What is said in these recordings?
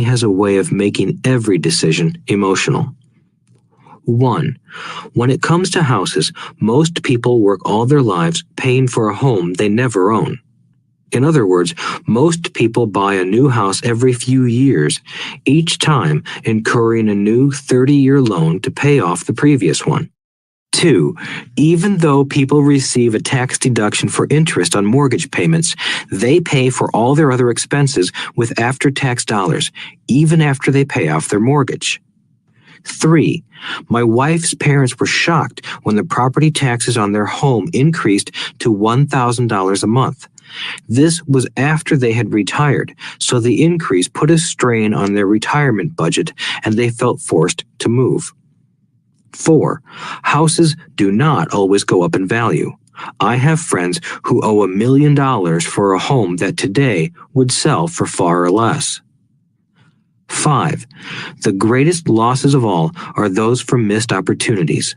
has a way of making every decision emotional. 1. When it comes to houses, most people work all their lives paying for a home they never own. In other words, most people buy a new house every few years, each time incurring a new 30-year loan to pay off the previous one. 2. Even though people receive a tax deduction for interest on mortgage payments, they pay for all their other expenses with after-tax dollars, even after they pay off their mortgage. 3. My wife's parents were shocked when the property taxes on their home increased to $1,000 a month. This was after they had retired, so the increase put a strain on their retirement budget and they felt forced to move. 4. Houses do not always go up in value. I have friends who owe $1 million for a home that today would sell for far less. 5. The greatest losses of all are those from missed opportunities.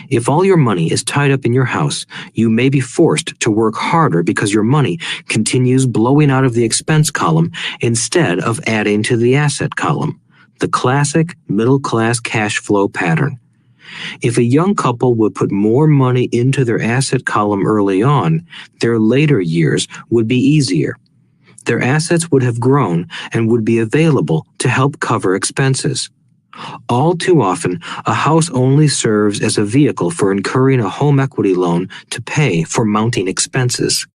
If all your money is tied up in your house, you may be forced to work harder because your money continues blowing out of the expense column instead of adding to the asset column, the classic middle-class cash flow pattern. If a young couple would put more money into their asset column early on, their later years would be easier. Their assets would have grown and would be available to help cover expenses. All too often, a house only serves as a vehicle for incurring a home equity loan to pay for mounting expenses.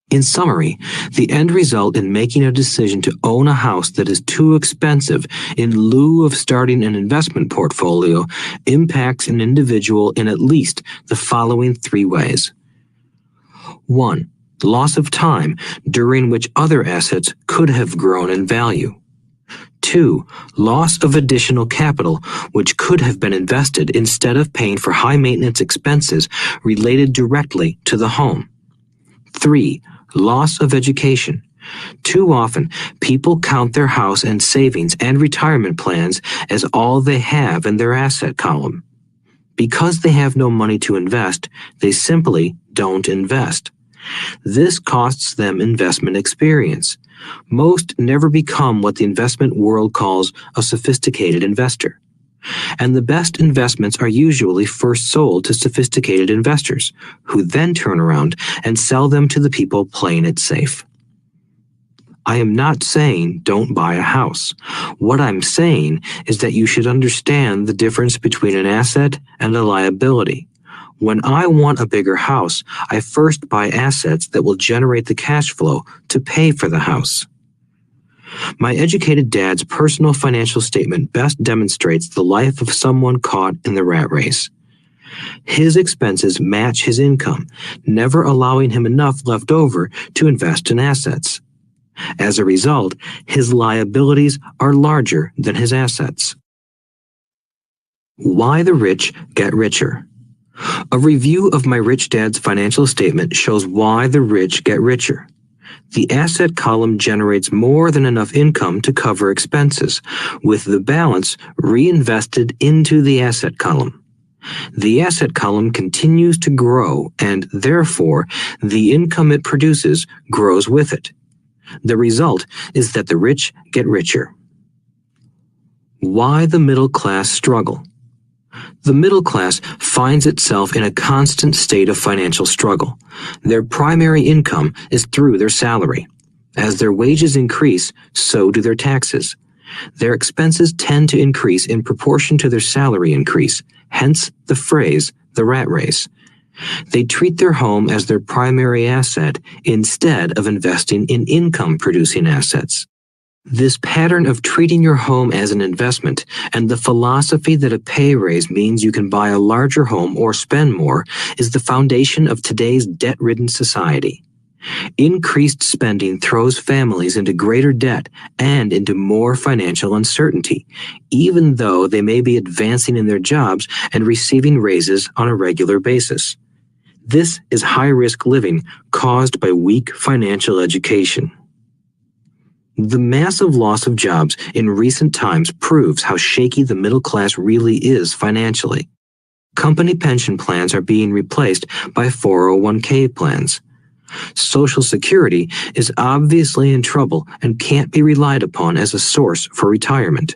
In summary, the end result in making a decision to own a house that is too expensive in lieu of starting an investment portfolio impacts an individual in at least the following 3 ways. 1. Loss of time during which other assets could have grown in value. 2. Loss of additional capital, which could have been invested instead of paying for high-maintenance expenses related directly to the home. 3. Loss of education. Too often, people count their house and savings and retirement plans as all they have in their asset column. Because they have no money to invest, they simply don't invest. This costs them investment experience. Most never become what the investment world calls a sophisticated investor. And the best investments are usually first sold to sophisticated investors, who then turn around and sell them to the people playing it safe. I am not saying don't buy a house. What I'm saying is that you should understand the difference between an asset and a liability. When I want a bigger house, I first buy assets that will generate the cash flow to pay for the house. My educated dad's personal financial statement best demonstrates the life of someone caught in the rat race. His expenses match his income, never allowing him enough left over to invest in assets. As a result, his liabilities are larger than his assets. Why the rich get richer. A review of my rich dad's financial statement shows why the rich get richer. The asset column generates more than enough income to cover expenses, with the balance reinvested into the asset column. The asset column continues to grow, and therefore, the income it produces grows with it. The result is that the rich get richer. Why the middle class struggle? The middle class finds itself in a constant state of financial struggle. Their primary income is through their salary. As their wages increase, so do their taxes. Their expenses tend to increase in proportion to their salary increase, hence the phrase, the rat race. They treat their home as their primary asset instead of investing in income-producing assets. This pattern of treating your home as an investment and the philosophy that a pay raise means you can buy a larger home or spend more is the foundation of today's debt-ridden society. Increased spending throws families into greater debt and into more financial uncertainty, even though they may be advancing in their jobs and receiving raises on a regular basis. This is high-risk living caused by weak financial education. The massive loss of jobs in recent times proves how shaky the middle class really is financially. Company pension plans are being replaced by 401k plans. Social Security is obviously in trouble and can't be relied upon as a source for retirement.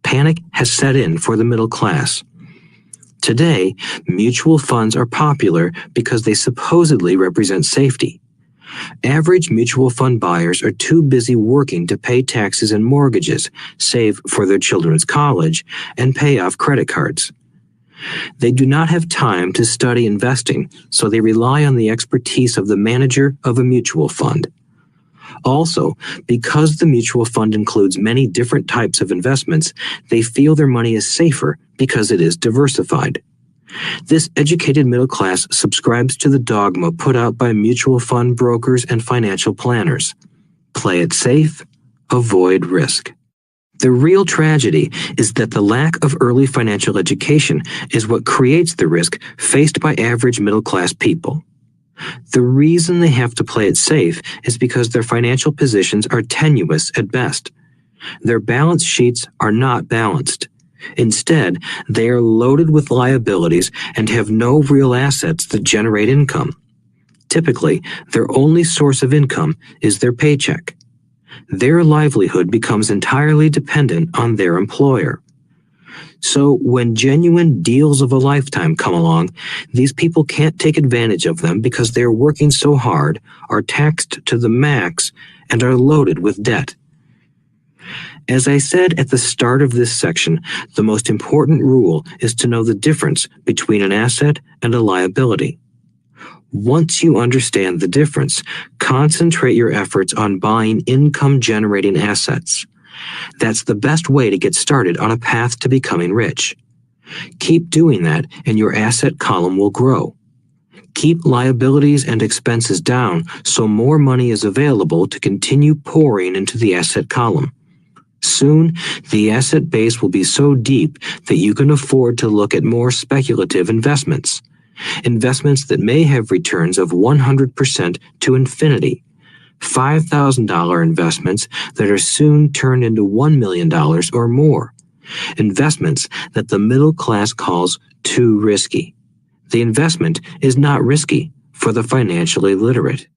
Panic has set in for the middle class. Today, mutual funds are popular because they supposedly represent safety. Average mutual fund buyers are too busy working to pay taxes and mortgages, save for their children's college, and pay off credit cards. They do not have time to study investing, so they rely on the expertise of the manager of a mutual fund. Also, because the mutual fund includes many different types of investments, they feel their money is safer because it is diversified. This educated middle class subscribes to the dogma put out by mutual fund brokers and financial planners. Play it safe, avoid risk. The real tragedy is that the lack of early financial education is what creates the risk faced by average middle-class people. The reason they have to play it safe is because their financial positions are tenuous at best. Their balance sheets are not balanced. Instead, they are loaded with liabilities and have no real assets that generate income. Typically, their only source of income is their paycheck. Their livelihood becomes entirely dependent on their employer. So when genuine deals of a lifetime come along, these people can't take advantage of them because they are working so hard, are taxed to the max, and are loaded with debt. As I said at the start of this section, the most important rule is to know the difference between an asset and a liability. Once you understand the difference, concentrate your efforts on buying income-generating assets. That's the best way to get started on a path to becoming rich. Keep doing that and your asset column will grow. Keep liabilities and expenses down so more money is available to continue pouring into the asset column. Soon, the asset base will be so deep that you can afford to look at more speculative investments. Investments that may have returns of 100% to infinity. $5,000 investments that are soon turned into $1 million or more. Investments that the middle class calls too risky. The investment is not risky for the financially literate.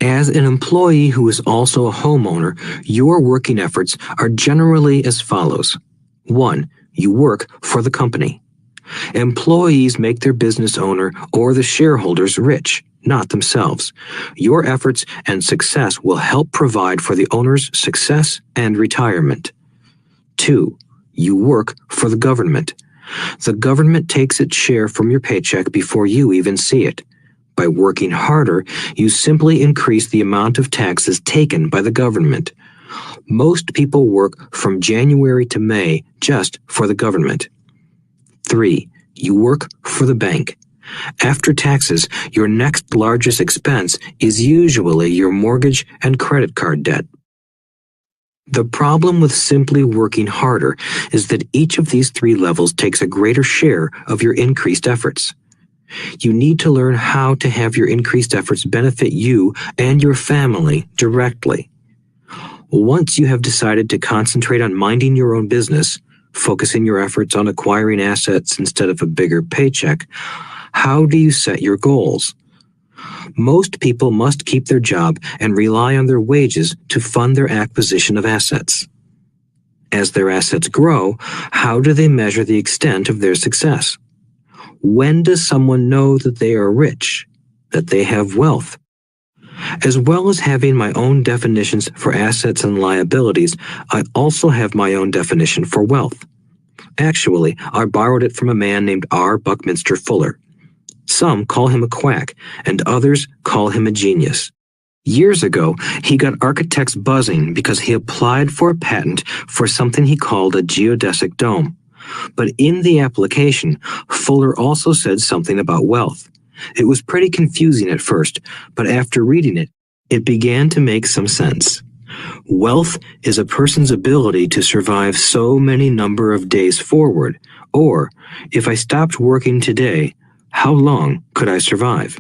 As an employee who is also a homeowner, your working efforts are generally as follows. 1. You work for the company. Employees make their business owner or the shareholders rich, not themselves. Your efforts and success will help provide for the owner's success and retirement. 2. You work for the government. The government takes its share from your paycheck before you even see it. By working harder, you simply increase the amount of taxes taken by the government. Most people work from January to May just for the government. 3. You work for the bank. After taxes, your next largest expense is usually your mortgage and credit card debt. The problem with simply working harder is that each of these 3 levels takes a greater share of your increased efforts. You need to learn how to have your increased efforts benefit you and your family directly. Once you have decided to concentrate on minding your own business, focusing your efforts on acquiring assets instead of a bigger paycheck, how do you set your goals? Most people must keep their job and rely on their wages to fund their acquisition of assets. As their assets grow, how do they measure the extent of their success? When does someone know that they are rich, that they have wealth? As well as having my own definitions for assets and liabilities, I also have my own definition for wealth. Actually, I borrowed it from a man named R. Buckminster Fuller. Some call him a quack, and others call him a genius. Years ago, he got architects buzzing because he applied for a patent for something he called a geodesic dome. But in the application, Fuller also said something about wealth. It was pretty confusing at first, but after reading it, it began to make some sense. Wealth is a person's ability to survive so many number of days forward, or, if I stopped working today, how long could I survive?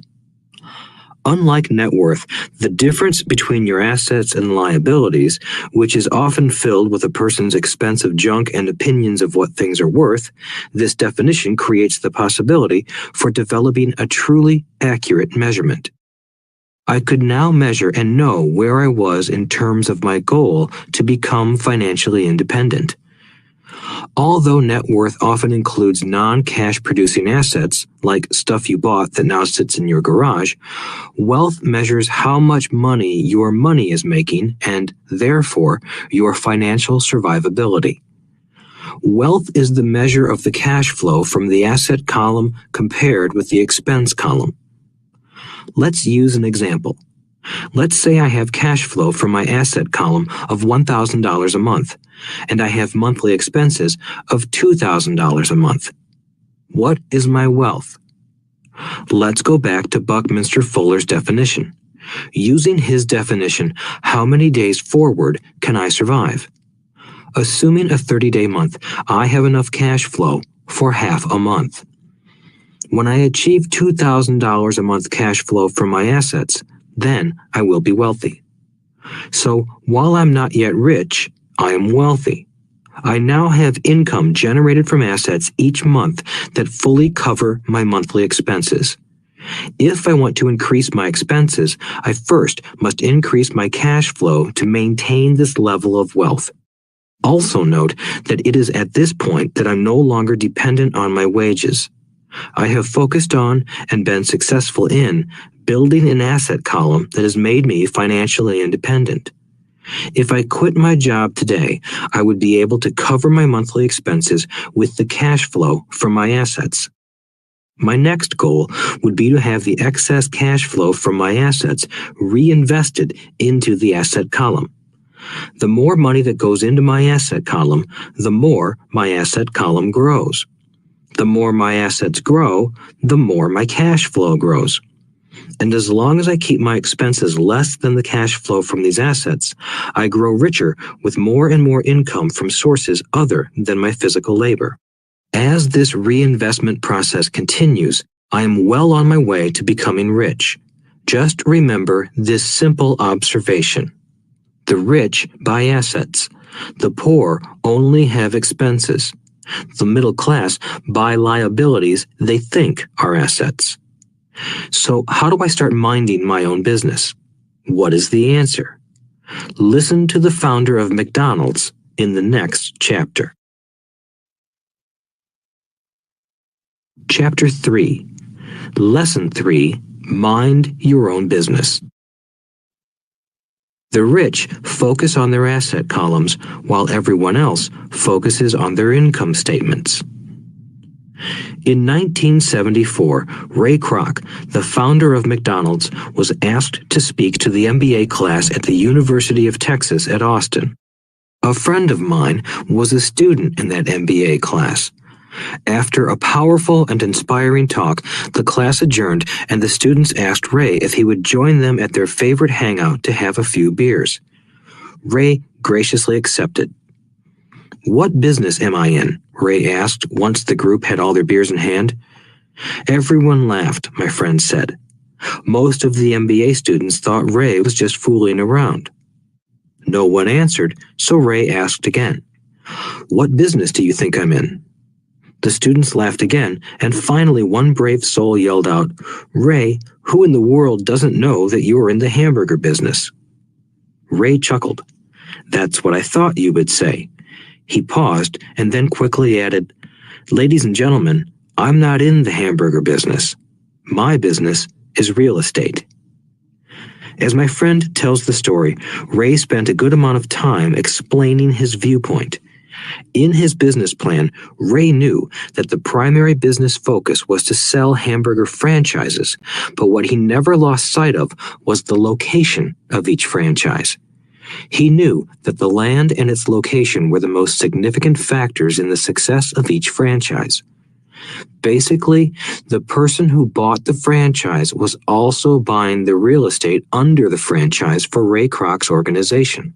Unlike net worth, the difference between your assets and liabilities, which is often filled with a person's expensive junk and opinions of what things are worth, this definition creates the possibility for developing a truly accurate measurement. I could now measure and know where I was in terms of my goal to become financially independent. Although net worth often includes non-cash producing assets, like stuff you bought that now sits in your garage, wealth measures how much money your money is making and, therefore, your financial survivability. Wealth is the measure of the cash flow from the asset column compared with the expense column. Let's use an example. Let's say I have cash flow from my asset column of $1,000 a month, and I have monthly expenses of $2,000 a month. What is my wealth? Let's go back to Buckminster Fuller's definition. Using his definition, how many days forward can I survive? Assuming a 30-day month, I have enough cash flow for half a month. When I achieve $2,000 a month cash flow from my assets, then I will be wealthy. So while I'm not yet rich, I am wealthy. I now have income generated from assets each month that fully cover my monthly expenses. If I want to increase my expenses, I first must increase my cash flow to maintain this level of wealth. Also note that it is at this point that I'm no longer dependent on my wages. I have focused on and been successful in building an asset column that has made me financially independent. If I quit my job today, I would be able to cover my monthly expenses with the cash flow from my assets. My next goal would be to have the excess cash flow from my assets reinvested into the asset column. The more money that goes into my asset column, the more my asset column grows. The more my assets grow, the more my cash flow grows. And as long as I keep my expenses less than the cash flow from these assets, I grow richer with more and more income from sources other than my physical labor. As this reinvestment process continues, I am well on my way to becoming rich. Just remember this simple observation. The rich buy assets. The poor only have expenses. The middle class buy liabilities they think are assets. So how do I start minding my own business? What is the answer? Listen to the founder of McDonald's in the next chapter. Chapter 3. Lesson 3. Mind your own business. The rich focus on their asset columns while everyone else focuses on their income statements. In 1974, Ray Kroc, the founder of McDonald's, was asked to speak to the MBA class at the University of Texas at Austin. A friend of mine was a student in that MBA class. After a powerful and inspiring talk, the class adjourned and the students asked Ray if he would join them at their favorite hangout to have a few beers. Ray graciously accepted. "What business am I in?" Ray asked once the group had all their beers in hand. Everyone laughed, my friend said. Most of the MBA students thought Ray was just fooling around. No one answered, so Ray asked again. "What business do you think I'm in?" The students laughed again, and finally one brave soul yelled out, "Ray, who in the world doesn't know that you're in the hamburger business?" Ray chuckled. "That's what I thought you would say." He paused and then quickly added, "Ladies and gentlemen, I'm not in the hamburger business. My business is real estate." As my friend tells the story, Ray spent a good amount of time explaining his viewpoint. In his business plan, Ray knew that the primary business focus was to sell hamburger franchises, but what he never lost sight of was the location of each franchise. He knew that the land and its location were the most significant factors in the success of each franchise. Basically, the person who bought the franchise was also buying the real estate under the franchise for Ray Kroc's organization.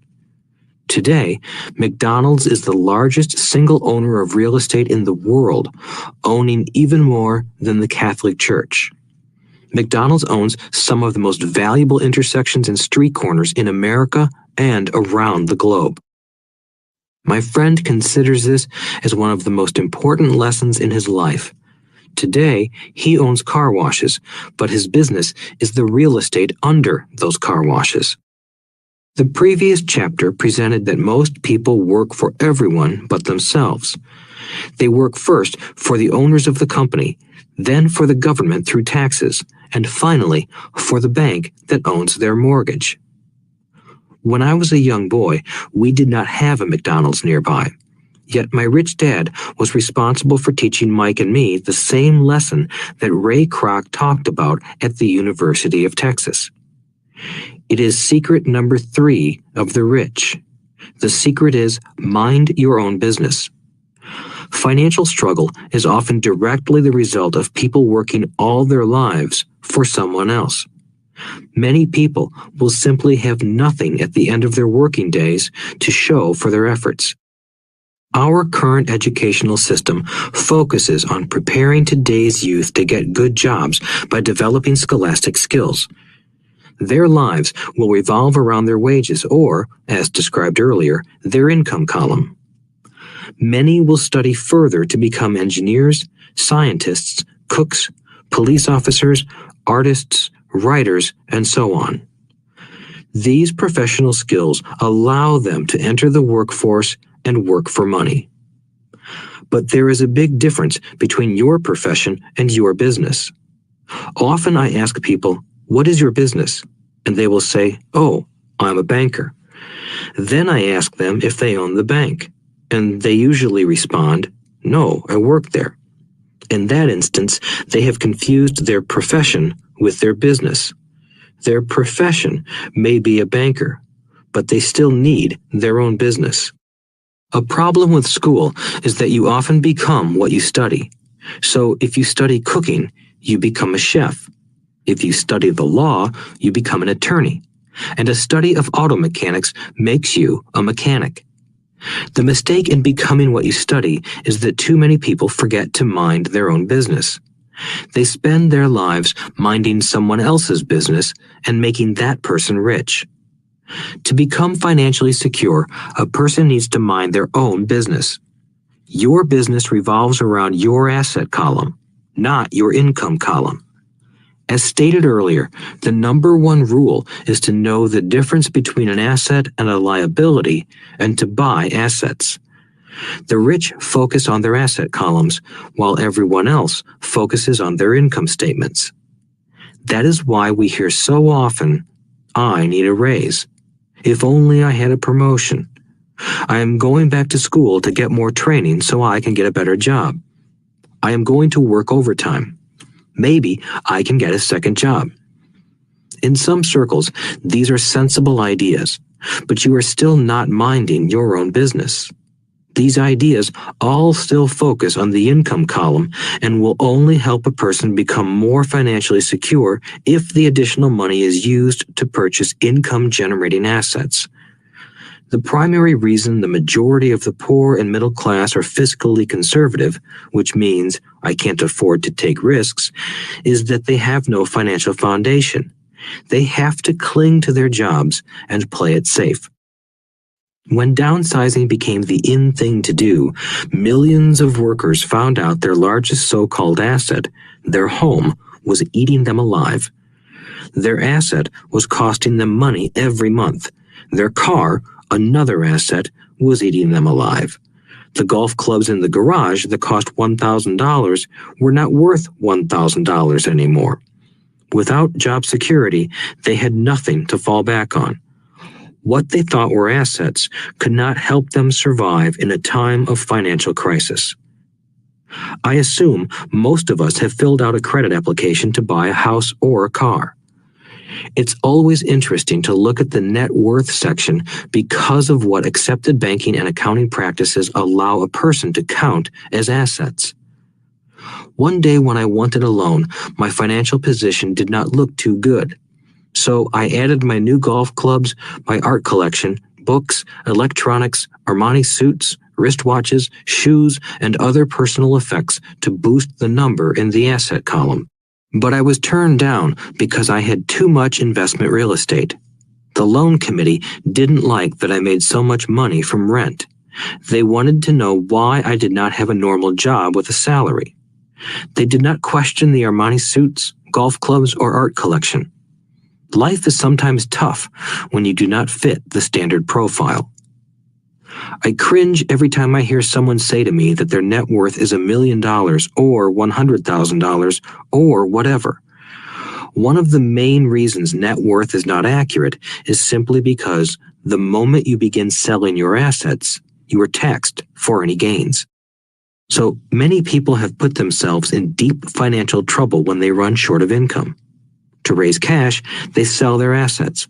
Today, McDonald's is the largest single owner of real estate in the world, owning even more than the Catholic Church. McDonald's owns some of the most valuable intersections and street corners in America and around the globe. My friend considers this as one of the most important lessons in his life. Today, he owns car washes, but his business is the real estate under those car washes. The previous chapter presented that most people work for everyone but themselves. They work first for the owners of the company, then for the government through taxes, and finally for the bank that owns their mortgage. When I was a young boy, we did not have a McDonald's nearby. Yet my rich dad was responsible for teaching Mike and me the same lesson that Ray Kroc talked about at the University of Texas. It is secret number 3 of the rich. The secret is mind your own business. Financial struggle is often directly the result of people working all their lives for someone else. Many people will simply have nothing at the end of their working days to show for their efforts. Our current educational system focuses on preparing today's youth to get good jobs by developing scholastic skills. Their lives will revolve around their wages or, as described earlier, their income column. Many will study further to become engineers, scientists, cooks, police officers, artists, writers, and so on. These professional skills allow them to enter the workforce and work for money. But there is a big difference between your profession and your business. Often I ask people, "What is your business?" And they will say, "Oh, I'm a banker." Then I ask them if they own the bank, and they usually respond, "No, I work there." In that instance, they have confused their profession with their business. Their profession may be a banker, but they still need their own business. A problem with school is that you often become what you study. So if you study cooking, you become a chef. If you study the law, you become an attorney. And a study of auto mechanics makes you a mechanic. The mistake in becoming what you study is that too many people forget to mind their own business. They spend their lives minding someone else's business and making that person rich. To become financially secure, a person needs to mind their own business. Your business revolves around your asset column, not your income column. As stated earlier, the number 1 rule is to know the difference between an asset and a liability and to buy assets. The rich focus on their asset columns, while everyone else focuses on their income statements. That is why we hear so often, "I need a raise. If only I had a promotion. I am going back to school to get more training so I can get a better job. I am going to work overtime. Maybe I can get a second job." In some circles, these are sensible ideas, but you are still not minding your own business. These ideas all still focus on the income column and will only help a person become more financially secure if the additional money is used to purchase income-generating assets. The primary reason the majority of the poor and middle class are fiscally conservative, which means I can't afford to take risks, is that they have no financial foundation. They have to cling to their jobs and play it safe. When downsizing became the in thing to do, millions of workers found out their largest so-called asset, their home, was eating them alive. Their asset was costing them money every month. Their car, another asset, was eating them alive. The golf clubs in the garage that cost $1,000 were not worth $1,000 anymore. Without job security, they had nothing to fall back on. What they thought were assets could not help them survive in a time of financial crisis. I assume most of us have filled out a credit application to buy a house or a car. It's always interesting to look at the net worth section because of what accepted banking and accounting practices allow a person to count as assets. One day when I wanted a loan, my financial position did not look too good. So I added my new golf clubs, my art collection, books, electronics, Armani suits, wristwatches, shoes, and other personal effects to boost the number in the asset column. But I was turned down because I had too much investment real estate. The loan committee didn't like that I made so much money from rent. They wanted to know why I did not have a normal job with a salary. They did not question the Armani suits, golf clubs, or art collection. Life is sometimes tough when you do not fit the standard profile. I cringe every time I hear someone say to me that their net worth is $1 million or $100,000 or whatever. One of the main reasons net worth is not accurate is simply because the moment you begin selling your assets, you are taxed for any gains. So many people have put themselves in deep financial trouble when they run short of income. To raise cash, they sell their assets,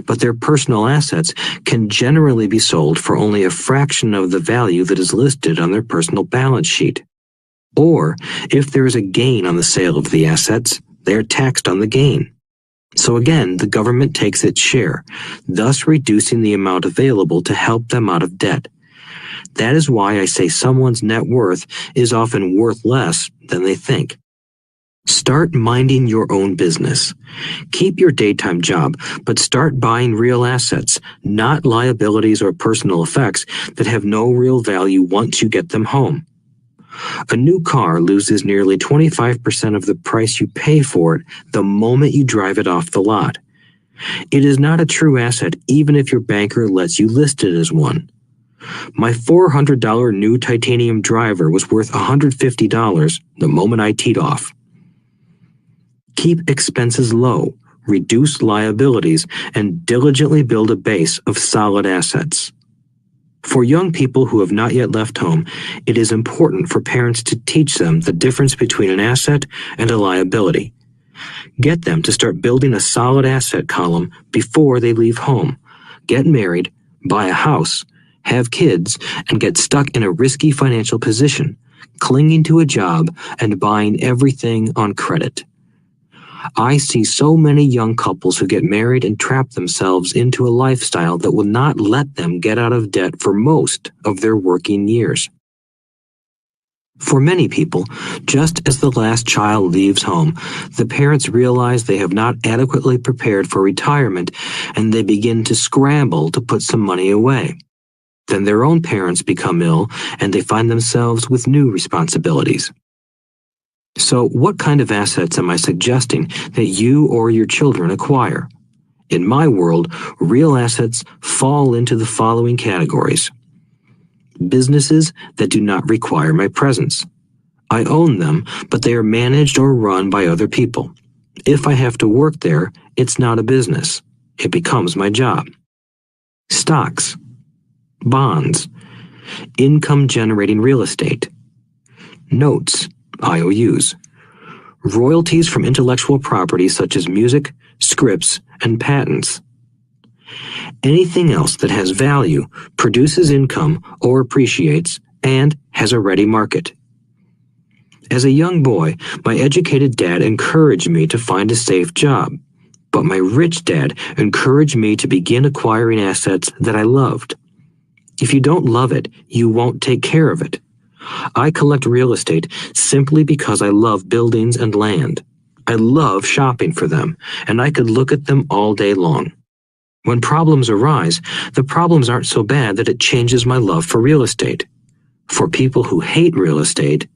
but their personal assets can generally be sold for only a fraction of the value that is listed on their personal balance sheet. Or, if there is a gain on the sale of the assets, they are taxed on the gain. So again, the government takes its share, thus reducing the amount available to help them out of debt. That is why I say someone's net worth is often worth less than they think. Start minding your own business. Keep your daytime job, but start buying real assets, not liabilities or personal effects that have no real value once you get them home. A new car loses nearly 25% of the price you pay for it the moment you drive it off the lot. It is not a true asset even if your banker lets you list it as one. My $400 new titanium driver was worth $150 the moment I teed off. Keep expenses low, reduce liabilities, and diligently build a base of solid assets. For young people who have not yet left home, it is important for parents to teach them the difference between an asset and a liability. Get them to start building a solid asset column before they leave home, get married, buy a house, have kids, and get stuck in a risky financial position, clinging to a job and buying everything on credit. I see so many young couples who get married and trap themselves into a lifestyle that will not let them get out of debt for most of their working years. For many people, just as the last child leaves home, the parents realize they have not adequately prepared for retirement and they begin to scramble to put some money away. Then their own parents become ill and they find themselves with new responsibilities. So what kind of assets am I suggesting that you or your children acquire? In my world, real assets fall into the following categories. Businesses that do not require my presence. I own them, but they are managed or run by other people. If I have to work there, it's not a business. It becomes my job. Stocks, bonds, income-generating real estate, notes, IOUs, royalties from intellectual property such as music, scripts, and patents. Anything else that has value, produces income, or appreciates, and has a ready market. As a young boy, my educated dad encouraged me to find a safe job, but my rich dad encouraged me to begin acquiring assets that I loved. If you don't love it, you won't take care of it. I collect real estate simply because I love buildings and land. I love shopping for them, and I could look at them all day long. When problems arise, the problems aren't so bad that it changes my love for real estate. For people who hate real estate,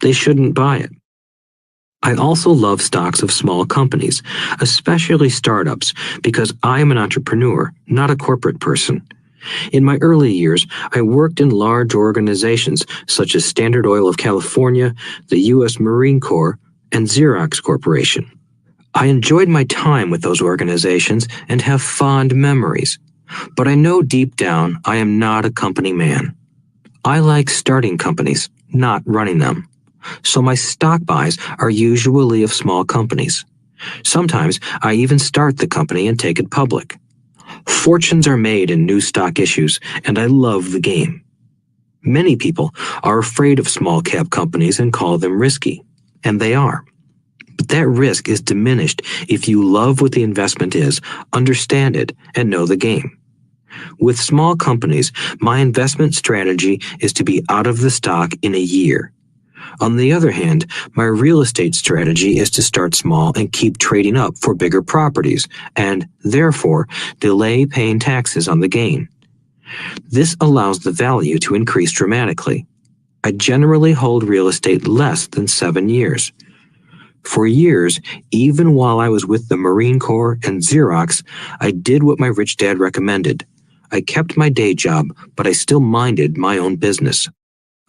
they shouldn't buy it. I also love stocks of small companies, especially startups, because I am an entrepreneur, not a corporate person. In my early years, I worked in large organizations such as Standard Oil of California, the U.S. Marine Corps, and Xerox Corporation. I enjoyed my time with those organizations and have fond memories, but I know deep down I am not a company man. I like starting companies, not running them. So my stock buys are usually of small companies. Sometimes I even start the company and take it public. Fortunes are made in new stock issues, and I love the game. Many people are afraid of small cap companies and call them risky, and they are. But that risk is diminished if you love what the investment is, understand it, and know the game. With small companies, my investment strategy is to be out of the stock in a year. On the other hand, my real estate strategy is to start small and keep trading up for bigger properties, and, therefore, delay paying taxes on the gain. This allows the value to increase dramatically. I generally hold real estate less than 7 years. For years, even while I was with the Marine Corps and Xerox, I did what my rich dad recommended. I kept my day job, but I still minded my own business.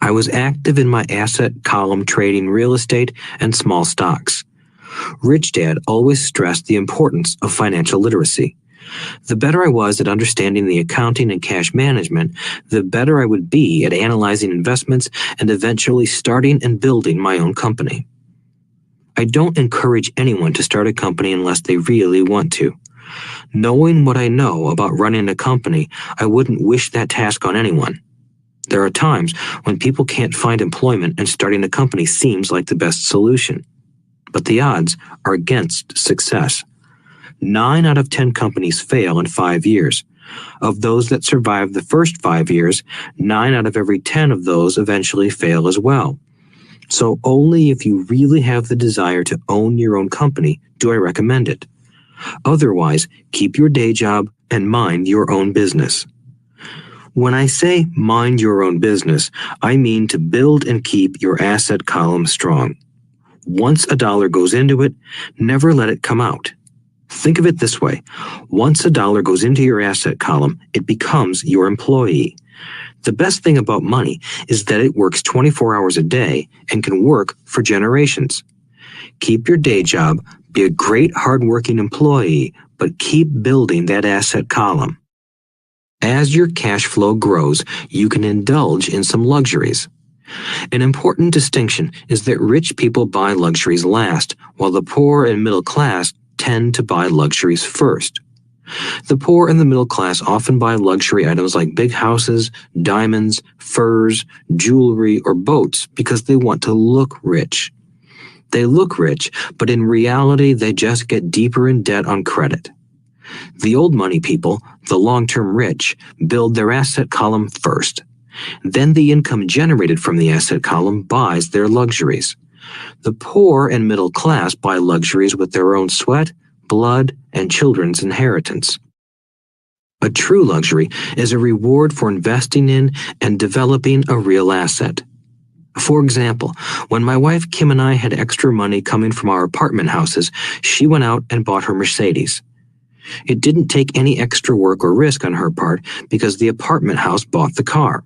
I was active in my asset column trading real estate and small stocks. Rich Dad always stressed the importance of financial literacy. The better I was at understanding the accounting and cash management, the better I would be at analyzing investments and eventually starting and building my own company. I don't encourage anyone to start a company unless they really want to. Knowing what I know about running a company, I wouldn't wish that task on anyone. There are times when people can't find employment and starting a company seems like the best solution. But the odds are against success. 9 out of 10 companies fail in 5 years. Of those that survive the first 5 years, 9 out of every 10 of those eventually fail as well. So only if you really have the desire to own your own company do I recommend it. Otherwise, keep your day job and mind your own business. When I say mind your own business, I mean to build and keep your asset column strong. Once a dollar goes into it, never let it come out. Think of it this way. Once a dollar goes into your asset column, it becomes your employee. The best thing about money is that it works 24 hours a day and can work for generations. Keep your day job, be a great hardworking employee, but keep building that asset column. As your cash flow grows, you can indulge in some luxuries. An important distinction is that rich people buy luxuries last, while the poor and middle class tend to buy luxuries first. The poor and the middle class often buy luxury items like big houses, diamonds, furs, jewelry, or boats because they want to look rich. They look rich, but in reality they just get deeper in debt on credit. The old money people, the long-term rich, build their asset column first. Then the income generated from the asset column buys their luxuries. The poor and middle class buy luxuries with their own sweat, blood, and children's inheritance. A true luxury is a reward for investing in and developing a real asset. For example, when my wife Kim and I had extra money coming from our apartment houses, she went out and bought her Mercedes. It didn't take any extra work or risk on her part because the apartment house bought the car.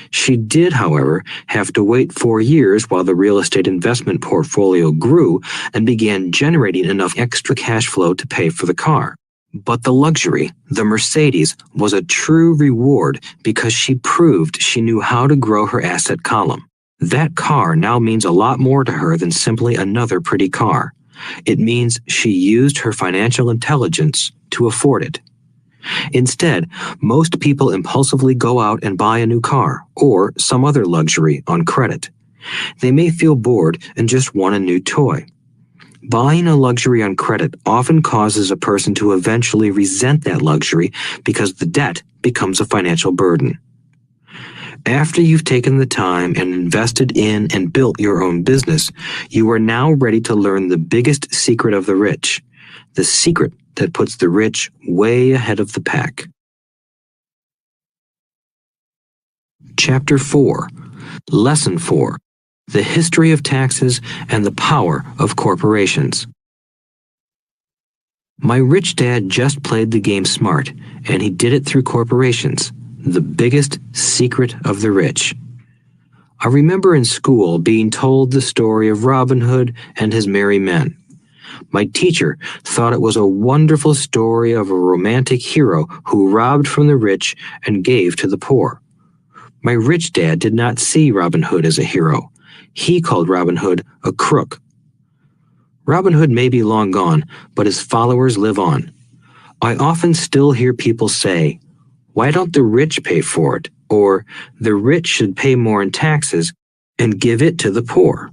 She did, however, have to wait 4 years while the real estate investment portfolio grew and began generating enough extra cash flow to pay for the car. But the luxury, the Mercedes, was a true reward because she proved she knew how to grow her asset column. That car now means a lot more to her than simply another pretty car. It means she used her financial intelligence to afford it. Instead, most people impulsively go out and buy a new car or some other luxury on credit. They may feel bored and just want a new toy. Buying a luxury on credit often causes a person to eventually resent that luxury because the debt becomes a financial burden. After you've taken the time and invested in and built your own business, you are now ready to learn the biggest secret of the rich, the secret that puts the rich way ahead of the pack. Chapter 4. Lesson 4. The History of Taxes and the Power of Corporations. My rich dad just played the game smart, and he did it through corporations, the biggest secret of the rich. I remember in school being told the story of Robin Hood and his merry men. My teacher thought it was a wonderful story of a romantic hero who robbed from the rich and gave to the poor. My rich dad did not see Robin Hood as a hero. He called Robin Hood a crook. Robin Hood may be long gone, but his followers live on. I often still hear people say, "Why don't the rich pay for it?" Or, "The rich should pay more in taxes and give it to the poor."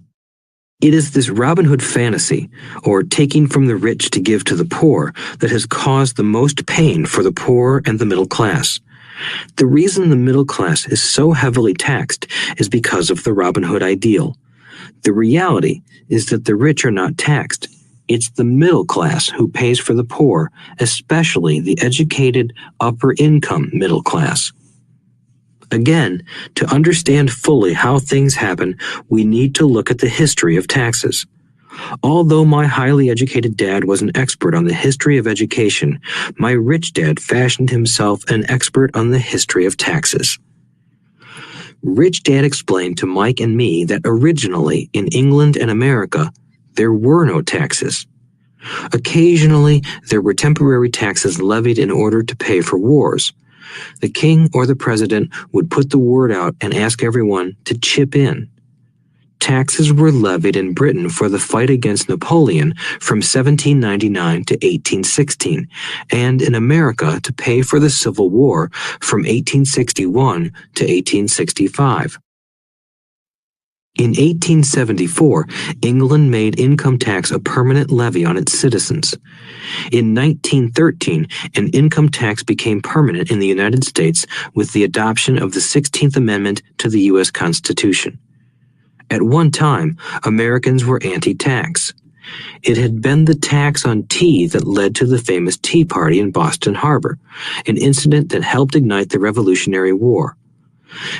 It is this Robin Hood fantasy, or taking from the rich to give to the poor, that has caused the most pain for the poor and the middle class. The reason the middle class is so heavily taxed is because of the Robin Hood ideal. The reality is that the rich are not taxed. It's the middle class who pays for the poor, especially the educated, upper-income middle class. Again, to understand fully how things happen, we need to look at the history of taxes. Although my highly educated dad was an expert on the history of education, my rich dad fashioned himself an expert on the history of taxes. Rich Dad explained to Mike and me that originally in England and America, there were no taxes. Occasionally, there were temporary taxes levied in order to pay for wars. The king or the president would put the word out and ask everyone to chip in. Taxes were levied in Britain for the fight against Napoleon from 1799 to 1816, and in America to pay for the Civil War from 1861 to 1865. In 1874, England made income tax a permanent levy on its citizens. In 1913, an income tax became permanent in the United States with the adoption of the 16th Amendment to the U.S. Constitution. At one time, Americans were anti-tax. It had been the tax on tea that led to the famous Tea Party in Boston Harbor, an incident that helped ignite the Revolutionary War.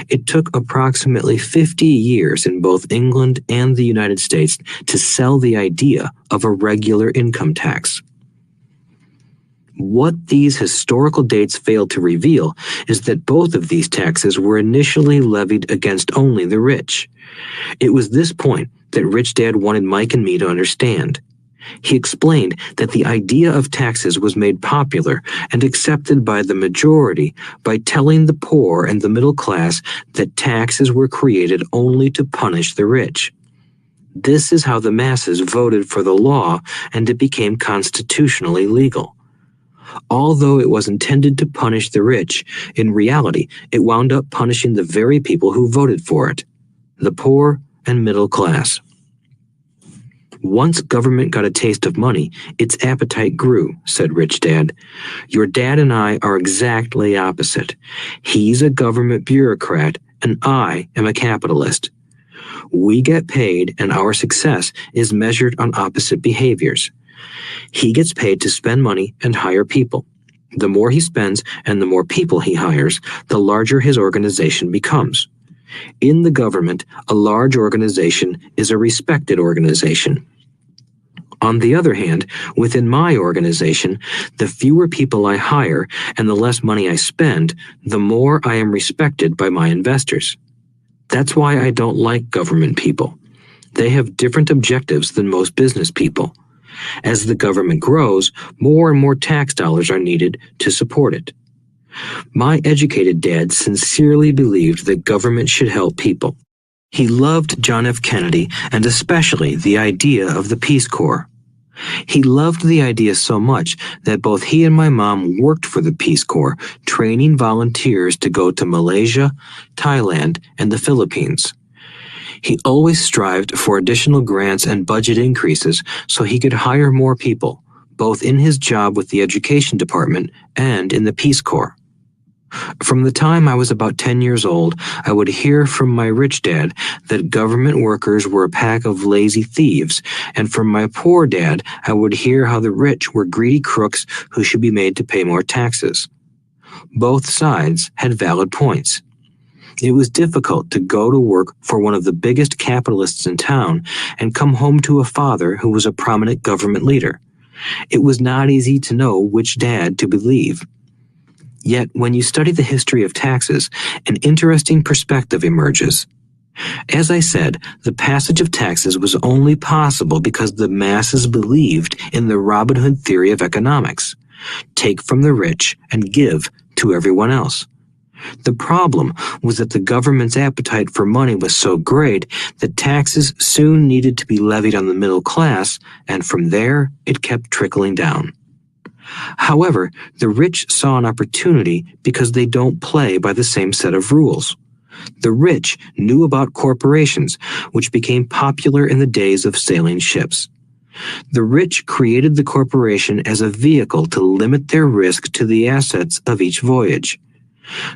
It took approximately 50 years in both England and the United States to sell the idea of a regular income tax. What these historical dates fail to reveal is that both of these taxes were initially levied against only the rich. It was this point that Rich Dad wanted Mike and me to understand. He explained that the idea of taxes was made popular and accepted by the majority by telling the poor and the middle class that taxes were created only to punish the rich. This is how the masses voted for the law, and it became constitutionally legal. Although it was intended to punish the rich, in reality it wound up punishing the very people who voted for it, the poor and middle class. Once government got a taste of money, its appetite grew, said Rich Dad. Your dad and I are exactly opposite. He's a government bureaucrat, and I am a capitalist. We get paid, and our success is measured on opposite behaviors. He gets paid to spend money and hire people. The more he spends and the more people he hires, the larger his organization becomes. In the government, a large organization is a respected organization. On the other hand, within my organization, the fewer people I hire and the less money I spend, the more I am respected by my investors. That's why I don't like government people. They have different objectives than most business people. As the government grows, more and more tax dollars are needed to support it. My educated dad sincerely believed that government should help people. He loved John F. Kennedy and especially the idea of the Peace Corps. He loved the idea so much that both he and my mom worked for the Peace Corps, training volunteers to go to Malaysia, Thailand, and the Philippines. He always strived for additional grants and budget increases so he could hire more people, both in his job with the Education Department and in the Peace Corps. From the time I was about 10 years old, I would hear from my rich dad that government workers were a pack of lazy thieves, and from my poor dad, I would hear how the rich were greedy crooks who should be made to pay more taxes. Both sides had valid points. It was difficult to go to work for one of the biggest capitalists in town and come home to a father who was a prominent government leader. It was not easy to know which dad to believe. Yet, when you study the history of taxes, an interesting perspective emerges. As I said, the passage of taxes was only possible because the masses believed in the Robin Hood theory of economics. Take from the rich and give to everyone else. The problem was that the government's appetite for money was so great that taxes soon needed to be levied on the middle class, and from there it kept trickling down. However, the rich saw an opportunity because they don't play by the same set of rules. The rich knew about corporations, which became popular in the days of sailing ships. The rich created the corporation as a vehicle to limit their risk to the assets of each voyage.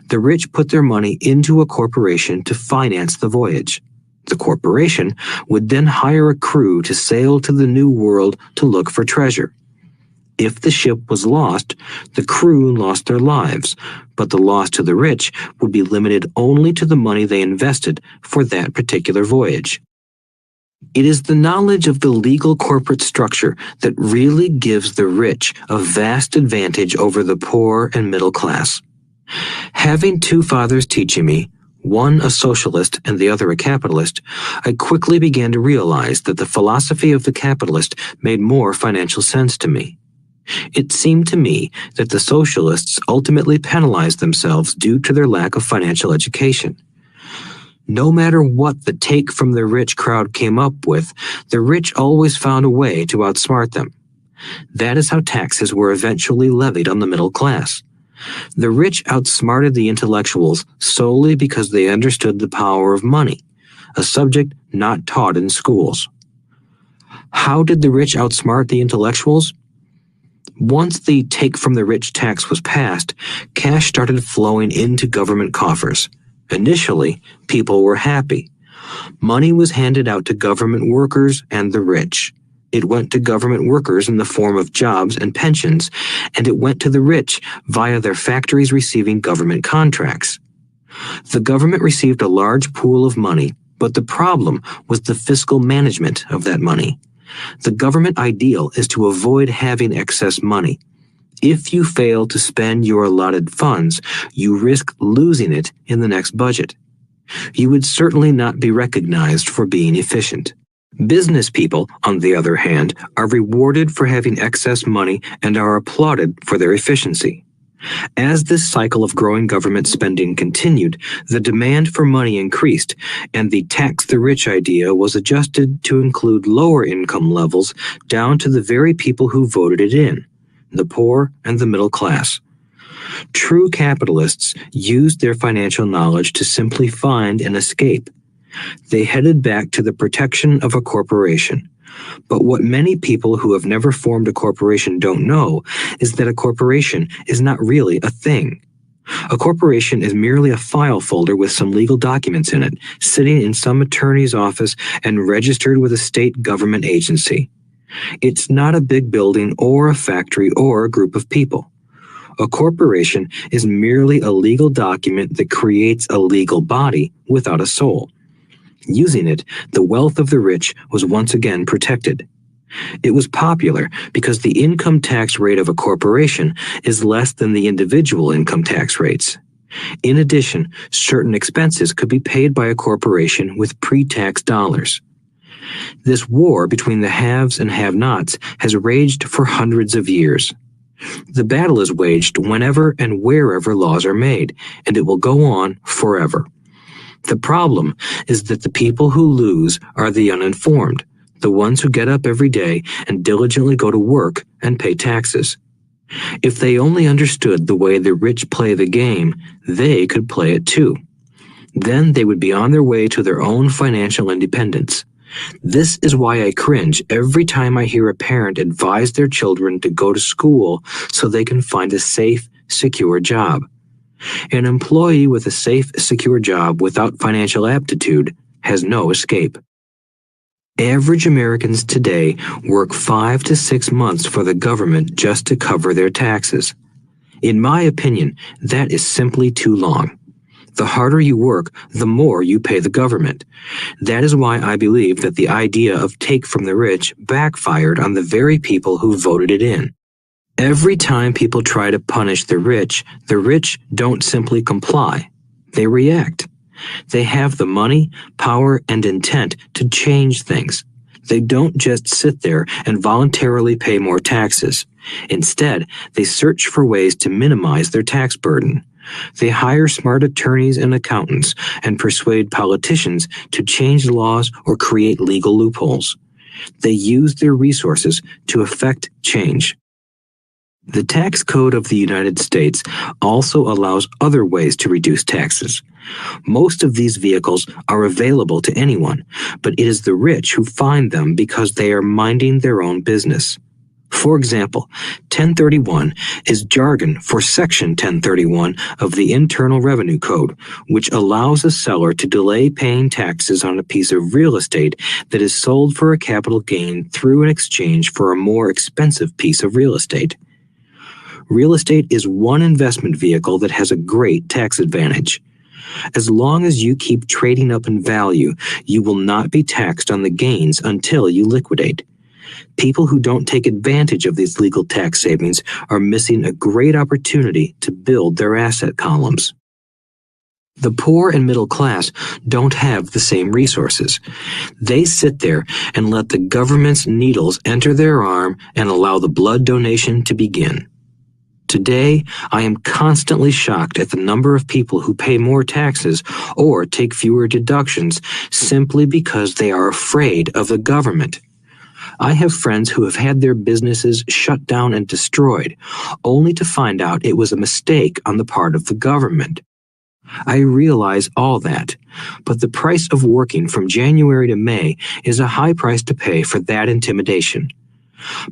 The rich put their money into a corporation to finance the voyage. The corporation would then hire a crew to sail to the New World to look for treasure. If the ship was lost, the crew lost their lives, but the loss to the rich would be limited only to the money they invested for that particular voyage. It is the knowledge of the legal corporate structure that really gives the rich a vast advantage over the poor and middle class. Having two fathers teaching me, one a socialist and the other a capitalist, I quickly began to realize that the philosophy of the capitalist made more financial sense to me. It seemed to me that the socialists ultimately penalized themselves due to their lack of financial education. No matter what the take from the rich crowd came up with, the rich always found a way to outsmart them. That is how taxes were eventually levied on the middle class. The rich outsmarted the intellectuals solely because they understood the power of money, a subject not taught in schools. How did the rich outsmart the intellectuals? Once the take from the rich tax was passed, cash started flowing into government coffers. Initially, people were happy. Money was handed out to government workers and the rich. It went to government workers in the form of jobs and pensions, and it went to the rich via their factories receiving government contracts. The government received a large pool of money, but the problem was the fiscal management of that money. The government ideal is to avoid having excess money. If you fail to spend your allotted funds, you risk losing it in the next budget. You would certainly not be recognized for being efficient. Business people, on the other hand, are rewarded for having excess money and are applauded for their efficiency. As this cycle of growing government spending continued, the demand for money increased, and the tax the rich idea was adjusted to include lower income levels down to the very people who voted it in, the poor and the middle class. True capitalists used their financial knowledge to simply find an escape. They headed back to the protection of a corporation. But what many people who have never formed a corporation don't know is that a corporation is not really a thing. A corporation is merely a file folder with some legal documents in it, sitting in some attorney's office and registered with a state government agency. It's not a big building or a factory or a group of people. A corporation is merely a legal document that creates a legal body without a soul. Using it, the wealth of the rich was once again protected. It was popular because the income tax rate of a corporation is less than the individual income tax rates. In addition, certain expenses could be paid by a corporation with pre-tax dollars. This war between the haves and have-nots has raged for hundreds of years. The battle is waged whenever and wherever laws are made, and it will go on forever. The problem is that the people who lose are the uninformed, the ones who get up every day and diligently go to work and pay taxes. If they only understood the way the rich play the game, they could play it too. Then they would be on their way to their own financial independence. This is why I cringe every time I hear a parent advise their children to go to school so they can find a safe, secure job. An employee with a safe, secure job without financial aptitude has no escape. Average Americans today work 5 to 6 months for the government just to cover their taxes. In my opinion, that is simply too long. The harder you work, the more you pay the government. That is why I believe that the idea of take from the rich backfired on the very people who voted it in. Every time people try to punish the rich don't simply comply. They react. They have the money, power, and intent to change things. They don't just sit there and voluntarily pay more taxes. Instead, they search for ways to minimize their tax burden. They hire smart attorneys and accountants and persuade politicians to change laws or create legal loopholes. They use their resources to effect change. The tax code of the United States also allows other ways to reduce taxes. Most of these vehicles are available to anyone, but it is the rich who find them because they are minding their own business. For example, 1031 is jargon for Section 1031 of the Internal Revenue Code, which allows a seller to delay paying taxes on a piece of real estate that is sold for a capital gain through an exchange for a more expensive piece of real estate. Real estate is one investment vehicle that has a great tax advantage. As long as you keep trading up in value, you will not be taxed on the gains until you liquidate. People who don't take advantage of these legal tax savings are missing a great opportunity to build their asset columns. The poor and middle class don't have the same resources. They sit there and let the government's needles enter their arm and allow the blood donation to begin. Today, I am constantly shocked at the number of people who pay more taxes or take fewer deductions simply because they are afraid of the government. I have friends who have had their businesses shut down and destroyed, only to find out it was a mistake on the part of the government. I realize all that, but the price of working from January to May is a high price to pay for that intimidation.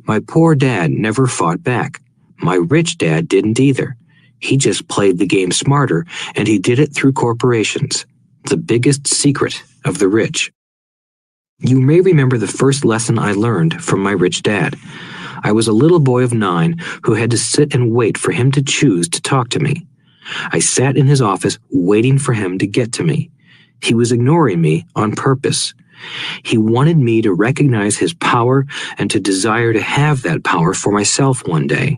My poor dad never fought back. My rich dad didn't either. He just played the game smarter, and he did it through corporations, the biggest secret of the rich. You may remember the first lesson I learned from my rich dad. I was a little boy of 9 who had to sit and wait for him to choose to talk to me. I sat in his office waiting for him to get to me. He was ignoring me on purpose. He wanted me to recognize his power and to desire to have that power for myself one day.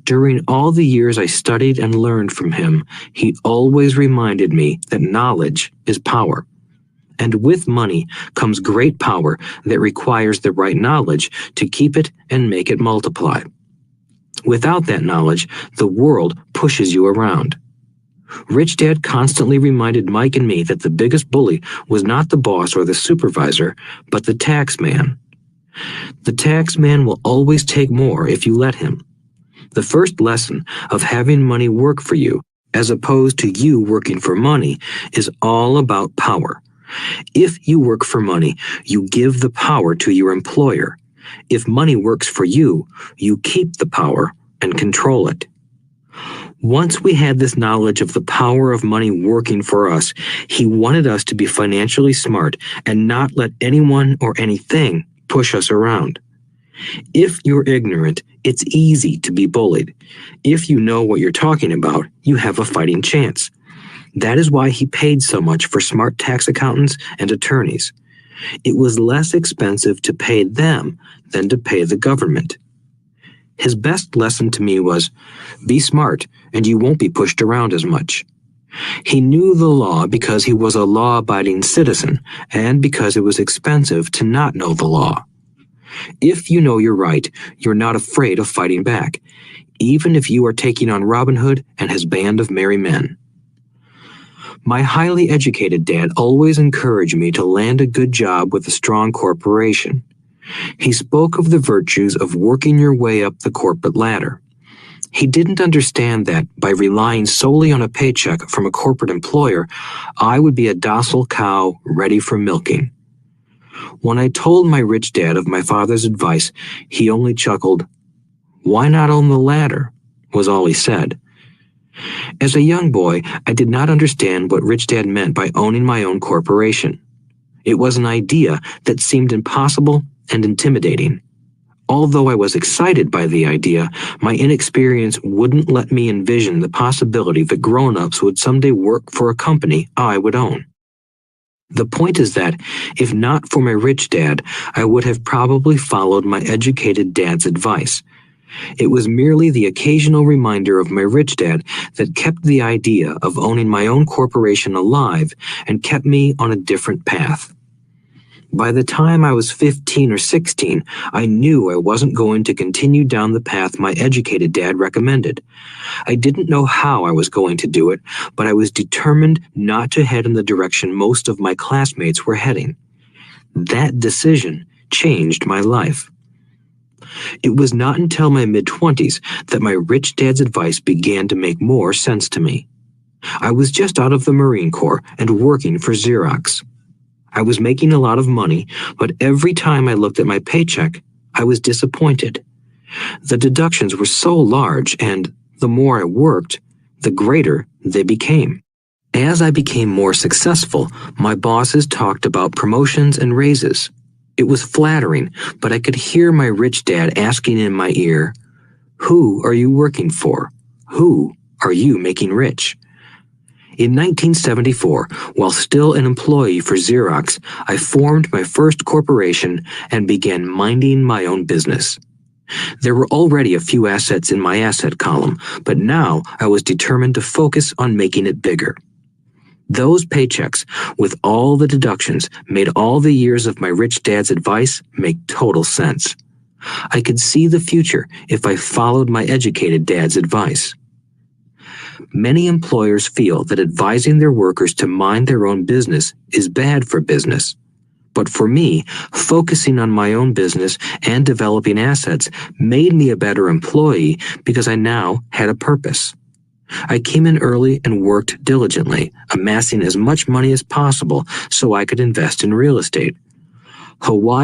During all the years I studied and learned from him, he always reminded me that knowledge is power. And with money comes great power that requires the right knowledge to keep it and make it multiply. Without that knowledge, the world pushes you around. Rich Dad constantly reminded Mike and me that the biggest bully was not the boss or the supervisor, but the tax man. The tax man will always take more if you let him. The first lesson of having money work for you, as opposed to you working for money, is all about power. If you work for money, you give the power to your employer. If money works for you, you keep the power and control it. Once we had this knowledge of the power of money working for us, he wanted us to be financially smart and not let anyone or anything push us around. If you're ignorant, it's easy to be bullied. If you know what you're talking about, you have a fighting chance. That is why he paid so much for smart tax accountants and attorneys. It was less expensive to pay them than to pay the government. His best lesson to me was, be smart and you won't be pushed around as much. He knew the law because he was a law-abiding citizen and because it was expensive to not know the law. If you know you're right, you're not afraid of fighting back, even if you are taking on Robin Hood and his band of merry men. My highly educated dad always encouraged me to land a good job with a strong corporation. He spoke of the virtues of working your way up the corporate ladder. He didn't understand that by relying solely on a paycheck from a corporate employer, I would be a docile cow ready for milking. When I told my rich dad of my father's advice, he only chuckled. "Why not own the ladder?" was all he said. As a young boy, I did not understand what Rich Dad meant by owning my own corporation. It was an idea that seemed impossible and intimidating. Although I was excited by the idea, my inexperience wouldn't let me envision the possibility that grown-ups would someday work for a company I would own. The point is that, if not for my rich dad, I would have probably followed my educated dad's advice. It was merely the occasional reminder of my rich dad that kept the idea of owning my own corporation alive and kept me on a different path. By the time I was 15 or 16, I knew I wasn't going to continue down the path my educated dad recommended. I didn't know how I was going to do it, but I was determined not to head in the direction most of my classmates were heading. That decision changed my life. It was not until my mid-20s that my rich dad's advice began to make more sense to me. I was just out of the Marine Corps and working for Xerox. I was making a lot of money, but every time I looked at my paycheck, I was disappointed. The deductions were so large, and the more I worked, the greater they became. As I became more successful, my bosses talked about promotions and raises. It was flattering, but I could hear my rich dad asking in my ear, "Who are you working for? Who are you making rich?" In 1974, while still an employee for Xerox, I formed my first corporation and began minding my own business. There were already a few assets in my asset column, but now I was determined to focus on making it bigger. Those paychecks, with all the deductions, made all the years of my rich dad's advice make total sense. I could see the future if I followed my educated dad's advice. Many employers feel that advising their workers to mind their own business is bad for business. But for me, focusing on my own business and developing assets made me a better employee because I now had a purpose. I came in early and worked diligently, amassing as much money as possible so I could invest in real estate. Hawaii